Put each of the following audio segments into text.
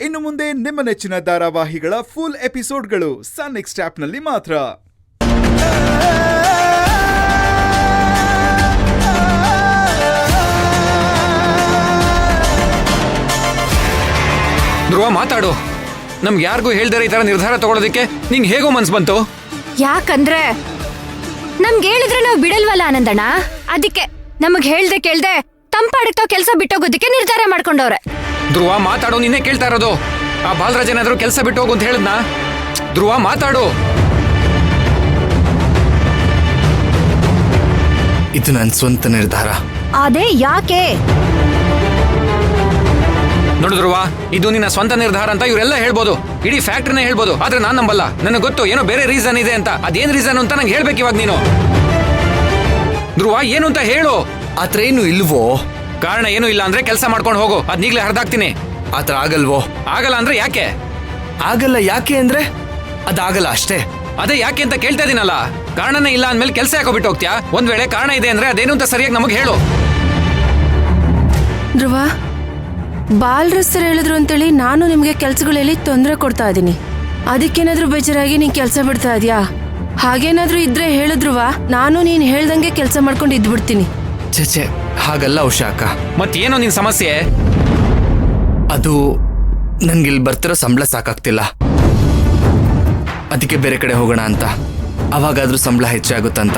ಇನ್ನು ಮುಂದೆ ನಿಮ್ಮ ನೆಚ್ಚಿನ ಧಾರಾವಾಹಿಗಳ ಫುಲ್ ಎಪಿಸೋಡ್ಗಳು ಸನ್ ನೆಕ್ಸ್ಟ್ ಆಪ್ನಲ್ಲಿ ಮಾತ್ರ. ಧ್ರುವ ಮಾತಾಡು. ನಮ್ಗೆ ಯಾರಿಗೂ ಹೇಳ್ದಾರೆ ಈ ತರ ನಿರ್ಧಾರ ತಗೊಳ್ಳೋದಕ್ಕೆ ನಿಂಗೆ ಹೇಗೋ ಮನ್ಸು ಬಂತು? ಯಾಕಂದ್ರೆ ನಮ್ಗೆ ಹೇಳಿದ್ರೆ ನಾವು ಬಿಡಲ್ವಲ್ಲ ಆನಂದಣ್ಣ, ಅದಕ್ಕೆ ನಮಗ್ ಹೇಳ್ದೆ ಕೇಳ್ದೆ ತಂಪಾಡಕ್ ತಾವ್ ಕೆಲ್ಸ ಬಿಟ್ಟೋಗೋದಕ್ಕೆ ನಿರ್ಧಾರ ಮಾಡ್ಕೊಂಡವ್ರೆ. ಧ್ರುವ ಮಾತಾಡು, ನಿನ್ನೆ ಕೇಳ್ತಾ ಇರೋದು. ಆ ಬಾಲರಾಜ್ ಏನಾದ್ರು ಕೆಲಸ ಬಿಟ್ಟು ಹೋಗು ಅಂತ ಹೇಳಿದ್ನಾ? ಧ್ರುವ ಮಾತಾಡು. ಇದು ನನ್ನ ಸ್ವಂತ ನಿರ್ಧಾರ. ಅದೇ ಯಾಕೆ? ನೋಡು ಧ್ರುವ, ಇದು ನಿನ್ನ ಸ್ವಂತ ನಿರ್ಧಾರ ಅಂತ ಇವರೆಲ್ಲ ಹೇಳ್ಬೋದು, ಇಡೀ ಫ್ಯಾಕ್ಟ್ರಿನೇ ಹೇಳ್ಬೋದು, ಆದ್ರೆ ನಾನ್ ನಂಬಲ್ಲ. ನನಗೆ ಗೊತ್ತು ಏನೋ ಬೇರೆ ರೀಸನ್ ಇದೆ ಅಂತ. ಅದೇನ್ ರೀಸನ್ ಅಂತ ನಂಗೆ ಹೇಳ್ಬೇಕು ಇವಾಗ ನೀನು. ಧ್ರುವ ಏನು ಅಂತ ಹೇಳು. ಆತರ ಏನು ಇಲ್ವೋ? ಕಾರಣ ಏನು ಇಲ್ಲ ಅಂದ್ರೆ ಕೆಲಸ ಮಾಡ್ಕೊಂಡು ಹೋಗು, ಅದ್ ನೀಗ್ಲೇ ಹರಿದಾಕ್ತೀನಿ. ಆತರ ಆಗಲ್ವೋ? ಆಗಲ್ಲ ಅಂದ್ರೆ ಯಾಕೆ? ಆಗಲ್ಲ ಯಾಕೆ ಅಂದ್ರೆ ಅದಾಗಲ್ಲ ಅಷ್ಟೇ. ಅದೇ ಯಾಕೆ ಅಂತ ಕೇಳ್ತಾ ಇದೀನಲ್ಲ. ಕಾರಣನೇ ಇಲ್ಲ ಅಂದ್ಮೇಲೆ ಕೆಲಸ ಯಾಕೋ ಬಿಟ್ಟು ಹೋಗ್ತೀಯಾ? ಒಂದ್ ವೇಳೆ ಕಾರಣ ಇದೆ ಅಂದ್ರೆ ಅದೇನು ಅಂತ ಸರಿಯಾಗಿ ನಮಗೆ ಹೇಳು. ಧ್ರುವ, ಬಾಲರಸ್ತರ ಹೇಳಿದ್ರು ಅಂತೇಳಿ ನಾನು ನಿಮ್ಗೆ ಕೆಲ್ಸಗಳಲ್ಲಿ ತೊಂದರೆ ಕೊಡ್ತಾ ಇದೀನಿ. ಅದಕ್ಕೇನಾದ್ರೂ ಬೇಜಾರಾಗಿ ನೀನ್ ಕೆಲ್ಸ ಬಿಡ್ತಾ ಇದೀಯಾ? ಹಾಗೇನಾದ್ರೂ ಇದ್ರೆ ಹೇಳಿದ್ರುವ ನಾನು ನೀನ್ ಹೇಳ್ದಂಗೆ ಕೆಲ್ಸ ಮಾಡ್ಕೊಂಡು ಇದ್ಬಿಡ್ತೀನಿ. ಚೇಚೆ, ಹಾಗಲ್ಲ ಉಷಾ ಅಕ್ಕ. ಮತ್ತೇನೋ ನಿನ್ ಸಮಸ್ಯೆ? ಅದು ನನ್ಗಿಲ್ಲಿ ಬರ್ತಿರೋ ಸಂಬಳ ಸಾಕಾಗ್ತಿಲ್ಲ, ಅದಕ್ಕೆ ಬೇರೆ ಕಡೆ ಹೋಗೋಣ ಅಂತ. ಅವಾಗಾದ್ರೂ ಸಂಬಳ ಹೆಚ್ಚಾಗುತ್ತಂತ.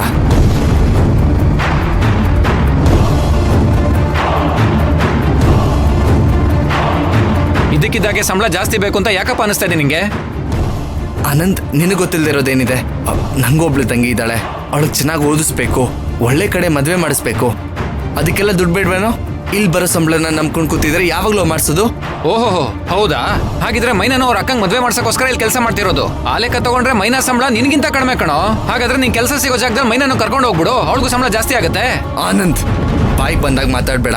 ಇದಕ್ಕಿದ್ದಾಗೆ ಸಂಬಳ ಜಾಸ್ತಿ ಬೇಕು ಅಂತ ಯಾಕಪ್ಪ ಅನಿಸ್ತಾ ಇದೆ ನಿಂಗೆ? ಆನಂದ್, ನಿನಗೆ ಗೊತ್ತಿಲ್ದಿರೋದೇನಿದೆ? ನಂಗೊಬ್ಳು ತಂಗಿ ಇದ್ದಾಳೆ, ಅವಳಿಗೆ ಚೆನ್ನಾಗಿ ಓದಿಸ್ಬೇಕು, ಒಳ್ಳೆ ಕಡೆ ಮದ್ವೆ ಮಾಡಿಸ್ಬೇಕು. ಅದಕ್ಕೆಲ್ಲ ದುಡ್ಡು ಬೇಡವೇನೋ? ಇಲ್ಲಿ ಬರೋ ಸಂಬಳನ ನಂಬ್ಕೊಂಡು ಕೂತಿದ್ರೆ ಯಾವಾಗ್ಲೂ ಮಾಡಿಸೋದು? ಓಹೋ, ಹೌದಾ? ಹಾಗಿದ್ರೆ ಮೈನಾನು ಅವ್ರ ಅಕ್ಕಂಗ್ ಮದ್ವೆ ಮಾಡ್ಸಕ್ಕೋಸ್ಕರ ಇಲ್ಲಿ ಕೆಲಸ ಮಾಡ್ತಿರೋದು. ಆ ಲೆಕ್ಕ ತಗೊಂಡ್ರೆ ಮೈನಾ ಸಂಬಳ ನಿನ್ಗಿಂತ ಕಡಿಮೆ ಕಣೋ. ಹಾಗಾದ್ರೆ ನೀನ್ ಕೆಲಸ ಸಿಗೋ ಜಾಗದಲ್ಲಿ ಮೈನಾನು ಕರ್ಕೊಂಡು ಹೋಗ್ಬಿಡು, ಅವಳಿಗೂ ಸಂಬಳ ಜಾಸ್ತಿ ಆಗುತ್ತೆ. ಆನಂದ್, ಬಾಯಿಗೆ ಬಂದಾಗ ಮಾತಾಡ್ಬೇಡ.